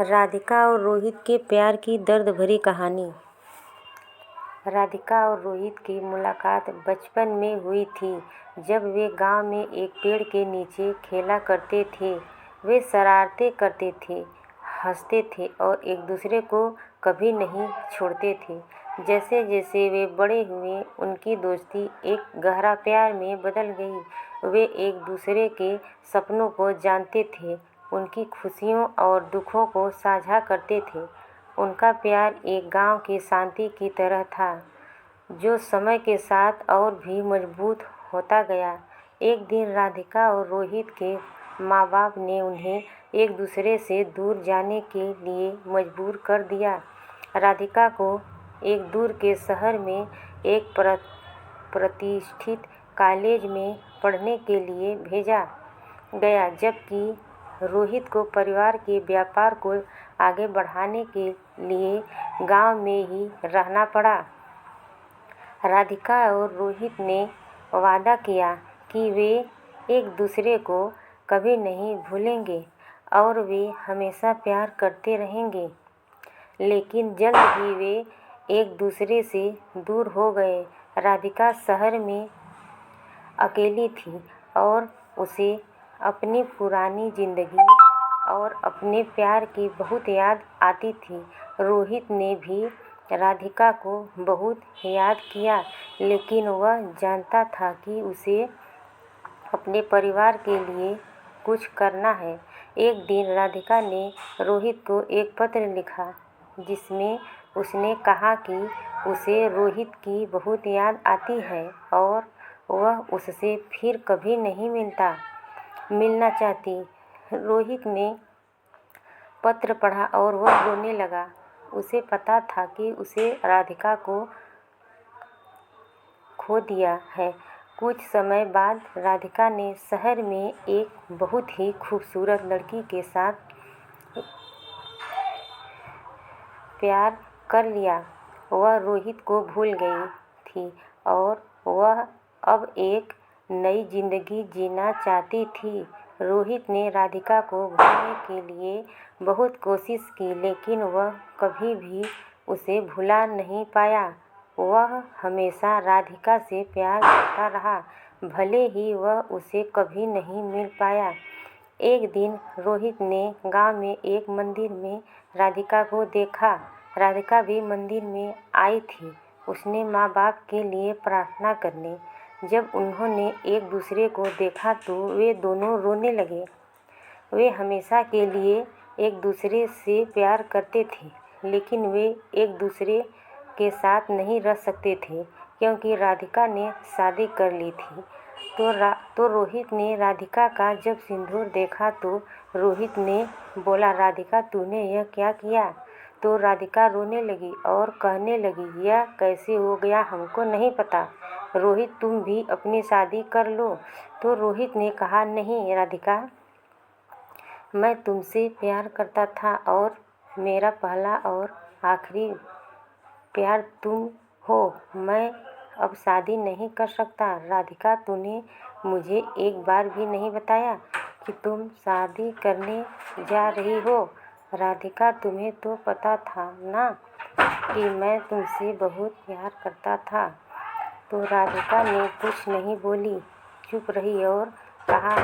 राधिका और रोहित के प्यार की दर्द भरी कहानी। राधिका और रोहित की मुलाकात बचपन में हुई थी, जब वे गांव में एक पेड़ के नीचे खेला करते थे। वे शरारतें करते थे, हंसते थे और एक दूसरे को कभी नहीं छोड़ते थे। जैसे जैसे वे बड़े हुए, उनकी दोस्ती एक गहरा प्यार में बदल गई। वे एक दूसरे के सपनों को जानते थे, उनकी खुशियों और दुखों को साझा करते थे। उनका प्यार एक गांव की शांति की तरह था, जो समय के साथ और भी मजबूत होता गया। एक दिन राधिका और रोहित के माँ बाप ने उन्हें एक दूसरे से दूर जाने के लिए मजबूर कर दिया। राधिका को एक दूर के शहर में एक प्रतिष्ठित कॉलेज में पढ़ने के लिए भेजा गया, जबकि रोहित को परिवार के व्यापार को आगे बढ़ाने के लिए गांव में ही रहना पड़ा। राधिका और रोहित ने वादा किया कि वे एक दूसरे को कभी नहीं भूलेंगे और वे हमेशा प्यार करते रहेंगे। लेकिन जल्द ही वे एक दूसरे से दूर हो गए। राधिका शहर में अकेली थी और उसे अपनी पुरानी जिंदगी और अपने प्यार की बहुत याद आती थी। रोहित ने भी राधिका को बहुत याद किया, लेकिन वह जानता था कि उसे अपने परिवार के लिए कुछ करना है। एक दिन राधिका ने रोहित को एक पत्र लिखा, जिसमें उसने कहा कि उसे रोहित की बहुत याद आती है और वह उससे फिर कभी नहीं मिलना चाहती। रोहित ने पत्र पढ़ा और वह रोने लगा। उसे पता था कि उसे राधिका को खो दिया है। कुछ समय बाद राधिका ने शहर में एक बहुत ही खूबसूरत लड़की के साथ प्यार कर लिया। वह रोहित को भूल गई थी और वह अब एक नई जिंदगी जीना चाहती थी। रोहित ने राधिका को भूलने के लिए बहुत कोशिश की, लेकिन वह कभी भी उसे भुला नहीं पाया। वह हमेशा राधिका से प्यार करता रहा, भले ही वह उसे कभी नहीं मिल पाया। एक दिन रोहित ने गांव में एक मंदिर में राधिका को देखा। राधिका भी मंदिर में आई थी, उसने माँ बाप के लिए प्रार्थना करने। जब उन्होंने एक दूसरे को देखा तो वे दोनों रोने लगे। वे हमेशा के लिए एक दूसरे से प्यार करते थे, लेकिन वे एक दूसरे के साथ नहीं रह सकते थे, क्योंकि राधिका ने शादी कर ली थी। तो रोहित ने राधिका का जब सिंदूर देखा तो रोहित ने बोला, राधिका तूने यह क्या किया? तो राधिका रोने लगी और कहने लगी, यह कैसे हो गया हमको नहीं पता। रोहित तुम भी अपनी शादी कर लो। तो रोहित ने कहा, नहीं राधिका, मैं तुमसे प्यार करता था और मेरा पहला और आखिरी प्यार तुम हो। मैं अब शादी नहीं कर सकता। राधिका तूने मुझे एक बार भी नहीं बताया कि तुम शादी करने जा रही हो। राधिका तुम्हें तो पता था ना कि मैं तुमसे बहुत प्यार करता था। तो राधिका ने कुछ नहीं बोली, चुप रही और कहा।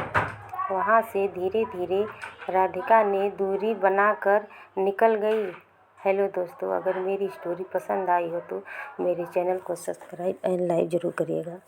वहाँ से धीरे धीरे राधिका ने दूरी बनाकर निकल गई। हेलो दोस्तों, अगर मेरी स्टोरी पसंद आई हो तो मेरे चैनल को सब्सक्राइब एंड लाइक ज़रूर करिएगा।